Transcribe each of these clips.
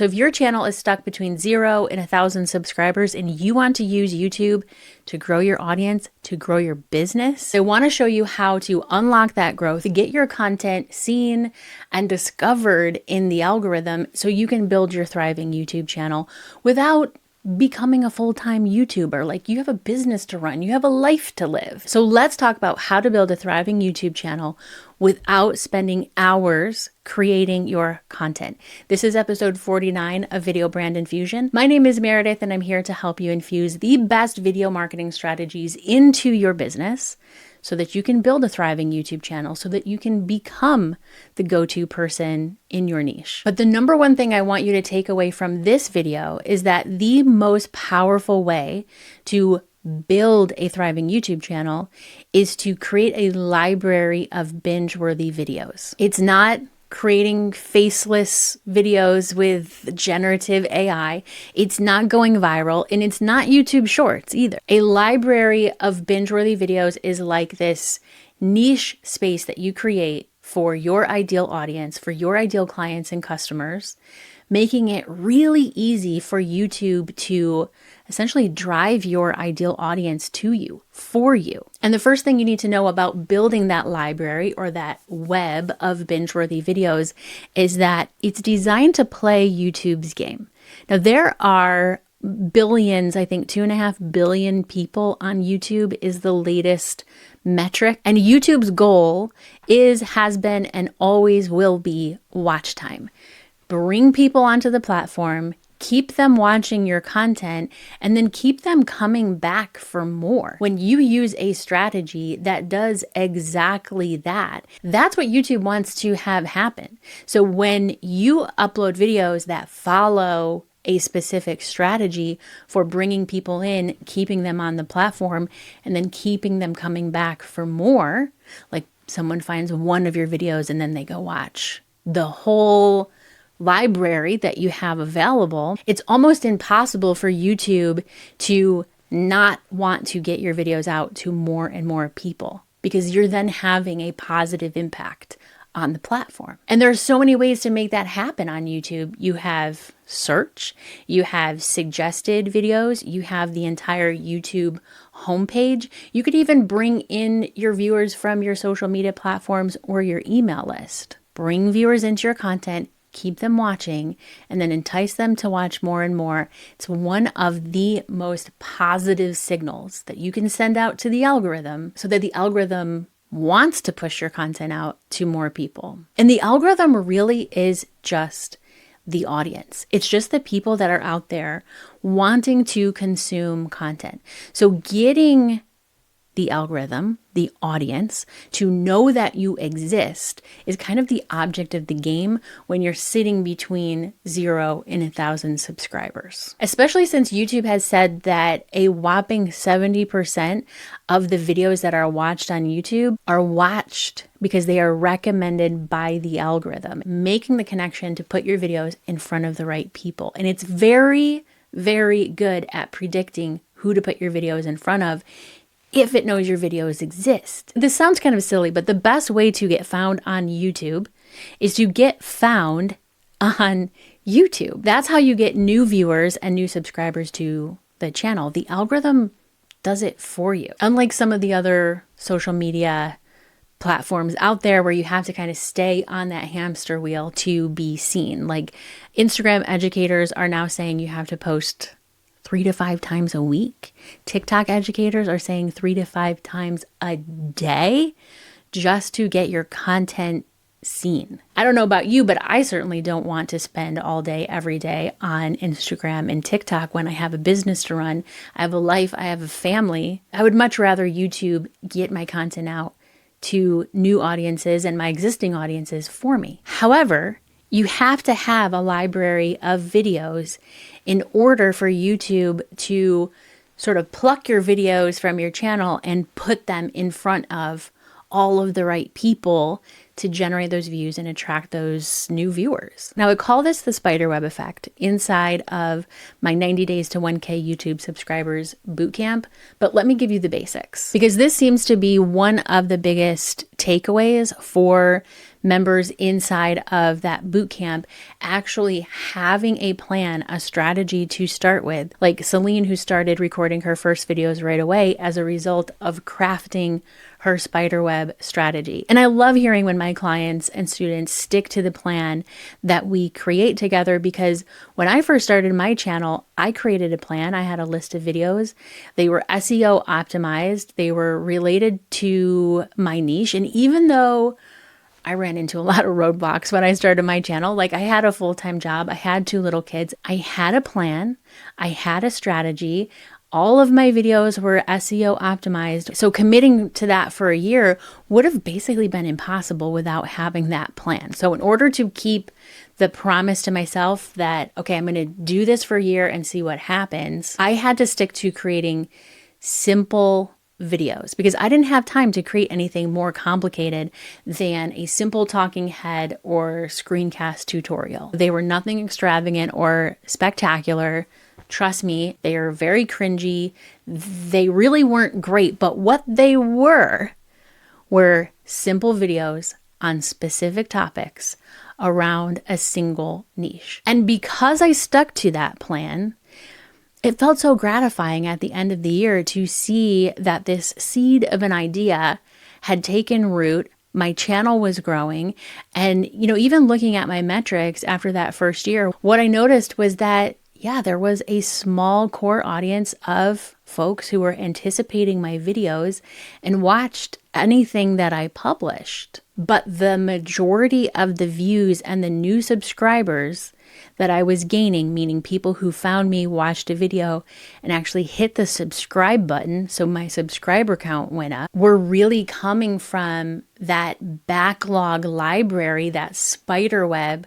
So if your channel is stuck between 0 and 1,000 subscribers and you want to use YouTube to grow your audience, to grow your business, I want to show you how to unlock that growth, to get your content seen and discovered in the algorithm so you can build your thriving YouTube channel without becoming a full-time YouTuber. Like, you have a business to run, you have a life to live. So let's talk about how to build a thriving YouTube channel without spending hours creating your content. This is episode 49 of Video Brand Infusion. My name is Meredith, and I'm here to help you infuse the best video marketing strategies into your business so that you can build a thriving YouTube channel, so that you can become the go-to person in your niche. But the number one thing I want you to take away from this video is that the most powerful way to build a thriving YouTube channel is to create a library of binge-worthy videos. It's not creating faceless videos with generative AI. It's not going viral, and it's not YouTube Shorts either. A library of binge-worthy videos is like this niche space that you create for your ideal audience, for your ideal clients and customers, making it really easy for YouTube to essentially drive your ideal audience to you, for you. And the first thing you need to know about building that library or that web of binge-worthy videos is that it's designed to play YouTube's game. Now, there are billions, I think 2.5 billion people on YouTube is the latest metric. And YouTube's goal has been, and always will be, watch time. Bring people onto the platform, keep them watching your content, and then keep them coming back for more. When you use a strategy that does exactly that, that's what YouTube wants to have happen. So when you upload videos that follow a specific strategy for bringing people in, keeping them on the platform, and then keeping them coming back for more, like someone finds one of your videos and then they go watch the whole library that you have available, it's almost impossible for YouTube to not want to get your videos out to more and more people, because you're then having a positive impact on the platform. And there are so many ways to make that happen on YouTube. You have search, you have suggested videos, you have the entire YouTube homepage. You could even bring in your viewers from your social media platforms or your email list. Bring viewers into your content, keep them watching, and then entice them to watch more and more. It's one of the most positive signals that you can send out to the algorithm so that the algorithm wants to push your content out to more people. And the algorithm really is just the audience. It's just the people that are out there wanting to consume content. So getting the algorithm, the audience, to know that you exist is kind of the object of the game when you're sitting between 0 and 1,000 subscribers. Especially since YouTube has said that a whopping 70% of the videos that are watched on YouTube are watched because they are recommended by the algorithm, making the connection to put your videos in front of the right people. And it's very, very good at predicting who to put your videos in front of if it knows your videos exist. This sounds kind of silly, but the best way to get found on YouTube is to get found on YouTube. That's how you get new viewers and new subscribers to the channel. The algorithm does it for you. Unlike some of the other social media platforms out there where you have to kind of stay on that hamster wheel to be seen. Like Instagram educators are now saying you have to post 3 to 5 times a week. TikTok educators are saying 3 to 5 times a day just to get your content seen. I don't know about you, but I certainly don't want to spend all day, every day on Instagram and TikTok when I have a business to run. I have a life, I have a family. I would much rather YouTube get my content out to new audiences and my existing audiences for me. However, you have to have a library of videos in order for YouTube to sort of pluck your videos from your channel and put them in front of all of the right people to generate those views and attract those new viewers. Now, I call this the spiderweb effect inside of my 90 days to 1K YouTube subscribers bootcamp, but let me give you the basics, because this seems to be one of the biggest takeaways for members inside of that bootcamp actually having a plan, a strategy to start with. Like Celine, who started recording her first videos right away as a result of crafting her spiderweb strategy. And I love hearing when my clients and students stick to the plan that we create together, because when I first started my channel, I created a plan. I had a list of videos. They were SEO optimized. They were related to my niche. And even though I ran into a lot of roadblocks when I started my channel, like I had a full-time job, I had 2 little kids, I had a plan, I had a strategy. All of my videos were SEO optimized. So committing to that for a year would have basically been impossible without having that plan. So in order to keep the promise to myself that, okay, I'm going to do this for a year and see what happens, I had to stick to creating simple videos because I didn't have time to create anything more complicated than a simple talking head or screencast tutorial. They were nothing extravagant or spectacular. Trust me, they are very cringy. They really weren't great, but what they were simple videos on specific topics around a single niche. And because I stuck to that plan, it felt so gratifying at the end of the year to see that this seed of an idea had taken root. My channel was growing. And, even looking at my metrics after that first year, what I noticed was that there was a small core audience of folks who were anticipating my videos and watched anything that I published. But the majority of the views and the new subscribers that I was gaining, meaning people who found me, watched a video, and actually hit the subscribe button, so my subscriber count went up, were really coming from that backlog library, that spider web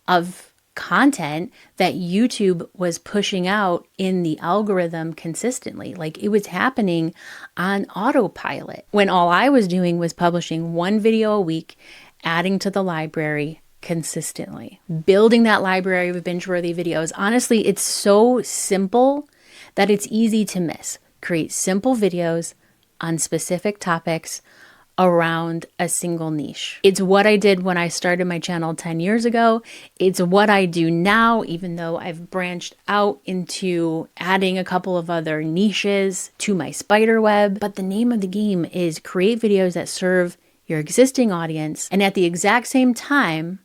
of content that YouTube was pushing out in the algorithm consistently. Like it was happening on autopilot when all I was doing was publishing 1 video a week, adding to the library consistently, building that library of binge-worthy videos. Honestly, it's so simple that it's easy to miss. Create simple videos on specific topics around a single niche. It's what I did when I started my channel 10 years ago. It's what I do now, even though I've branched out into adding a couple of other niches to my spider web. But the name of the game is create videos that serve your existing audience. And at the exact same time,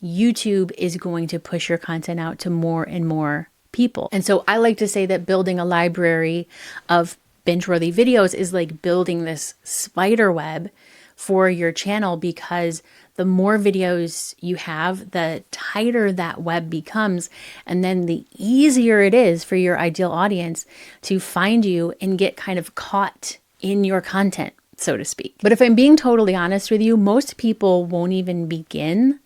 YouTube is going to push your content out to more and more people. And so I like to say that building a library of binge-worthy videos is like building this spider web for your channel, because the more videos you have, the tighter that web becomes, and then the easier it is for your ideal audience to find you and get kind of caught in your content, so to speak. But if I'm being totally honest with you, most people won't even begin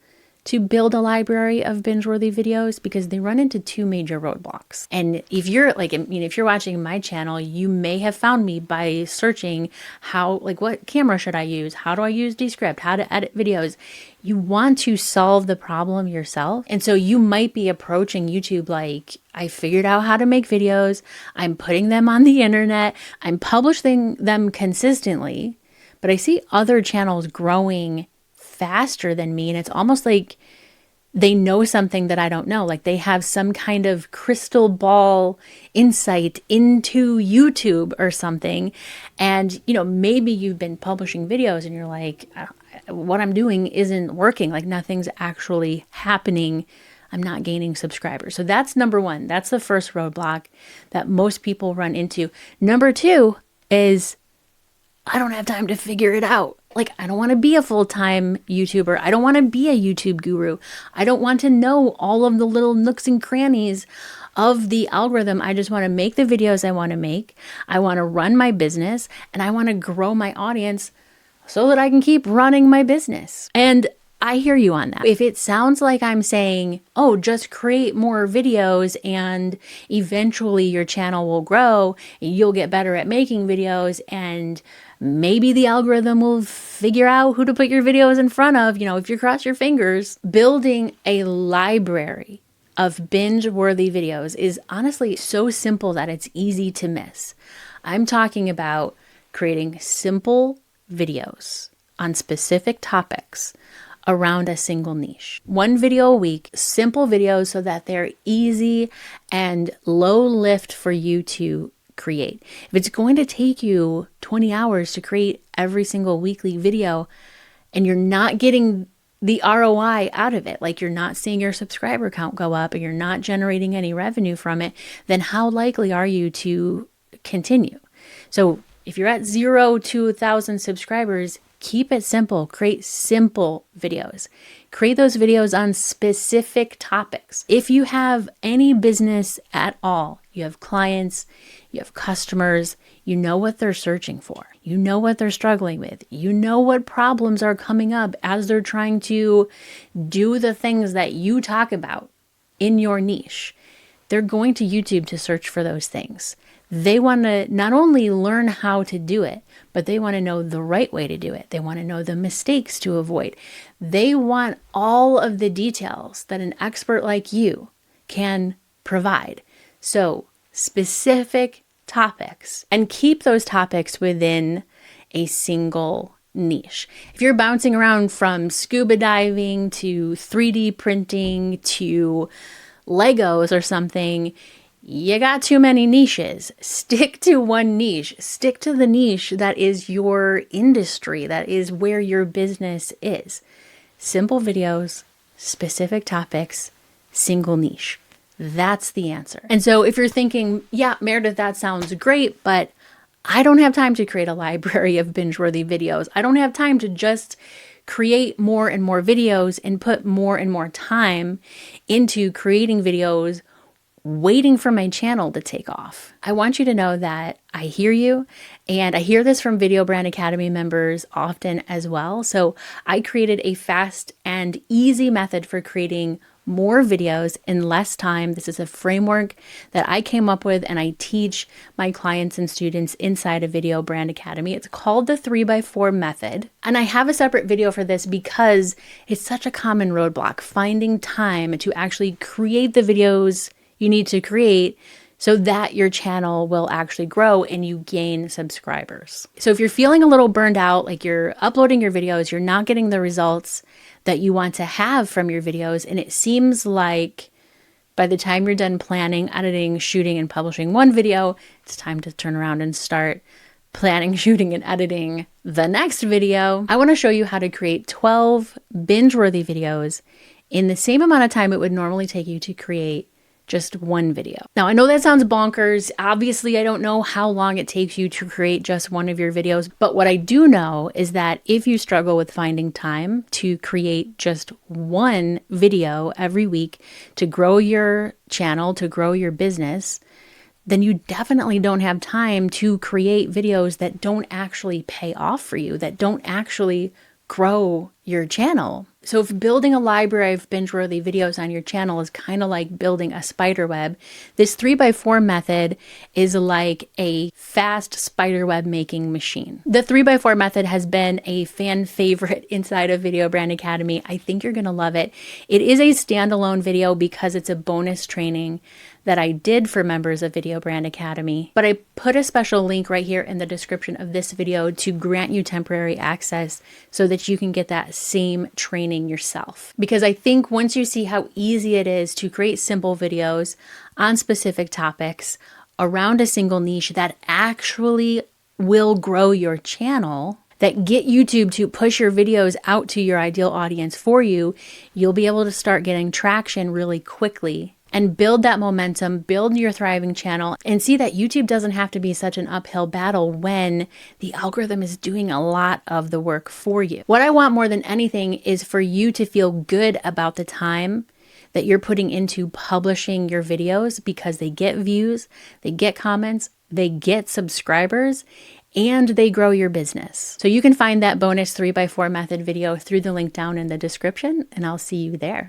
to build a library of binge-worthy videos because they run into 2 major roadblocks. And if you're if you're watching my channel, you may have found me by searching what camera should I use? How do I use Descript? How to edit videos? You want to solve the problem yourself. And so you might be approaching YouTube like, I figured out how to make videos. I'm putting them on the internet. I'm publishing them consistently, but I see other channels growing faster than me, and it's almost like they know something that I don't know. Like they have some kind of crystal ball insight into YouTube or something. And, maybe you've been publishing videos and you're like, what I'm doing isn't working. Like nothing's actually happening. I'm not gaining subscribers. So that's number 1. That's the first roadblock that most people run into. Number 2 is I don't have time to figure it out. Like, I don't want to be a full-time YouTuber. I don't want to be a YouTube guru. I don't want to know all of the little nooks and crannies of the algorithm. I just want to make the videos I want to make. I want to run my business, and I want to grow my audience so that I can keep running my business. And I hear you on that. If it sounds like I'm saying, oh, just create more videos and eventually your channel will grow, you'll get better at making videos, and maybe the algorithm will figure out who to put your videos in front of, if you cross your fingers. Building a library of binge-worthy videos is honestly so simple that it's easy to miss. I'm talking about creating simple videos on specific topics around a single niche. One video a week, simple videos so that they're easy and low lift for you to create. If it's going to take you 20 hours to create every single weekly video and you're not getting the ROI out of it, like you're not seeing your subscriber count go up and you're not generating any revenue from it, then how likely are you to continue? So if you're at 0 to 1,000 subscribers, keep it simple. Create simple videos. Create those videos on specific topics. If you have any business at all, you have clients, you have customers, you know what they're searching for. You know what they're struggling with. You know what problems are coming up as they're trying to do the things that you talk about in your niche. They're going to YouTube to search for those things. They want to not only learn how to do it, but they want to know the right way to do it. They want to know the mistakes to avoid. They want all of the details that an expert like you can provide. So specific topics, and keep those topics within a single niche. If you're bouncing around from scuba diving to 3D printing to Legos or something, you got too many niches. Stick to one niche. Stick to the niche that is your industry, that is where your business is. Simple videos, specific topics, single niche. That's the answer. And so if you're thinking, yeah, Meredith, that sounds great, but I don't have time to create a library of binge-worthy videos. I don't have time to just create more and more videos and put more and more time into creating videos waiting for my channel to take off. I want you to know that I hear you, and I hear this from Video Brand Academy members often as well. So I created a fast and easy method for creating more videos in less time. This is a framework that I came up with and I teach my clients and students inside of Video Brand Academy. It's called the 3x4 method. And I have a separate video for this because it's such a common roadblock, finding time to actually create the videos you need to create so that your channel will actually grow and you gain subscribers. So if you're feeling a little burned out, like you're uploading your videos, you're not getting the results that you want to have from your videos, and it seems like by the time you're done planning, editing, shooting, and publishing one video, it's time to turn around and start planning, shooting, and editing the next video. I want to show you how to create 12 binge-worthy videos in the same amount of time it would normally take you to create just one video. Now, I know that sounds bonkers. Obviously, I don't know how long it takes you to create just one of your videos, but what I do know is that if you struggle with finding time to create just one video every week to grow your channel, to grow your business, then you definitely don't have time to create videos that don't actually pay off for you, that don't actually grow your channel. So if building a library of binge-worthy videos on your channel is kind of like building a spider web, this 3x4 method is like a fast spider web making machine. The 3x4 method has been a fan favorite inside of Video Brand Academy. I think you're going to love it. It is a standalone video because it's a bonus training that I did for members of Video Brand Academy, but I put a special link right here in the description of this video to grant you temporary access so that you can get that same training yourself. Because I think once you see how easy it is to create simple videos on specific topics around a single niche that actually will grow your channel, that get YouTube to push your videos out to your ideal audience for you, you'll be able to start getting traction really quickly and build that momentum, build your thriving channel, and see that YouTube doesn't have to be such an uphill battle when the algorithm is doing a lot of the work for you. What I want more than anything is for you to feel good about the time that you're putting into publishing your videos, because they get views, they get comments, they get subscribers, and they grow your business. So you can find that bonus 3x4 method video through the link down in the description, and I'll see you there.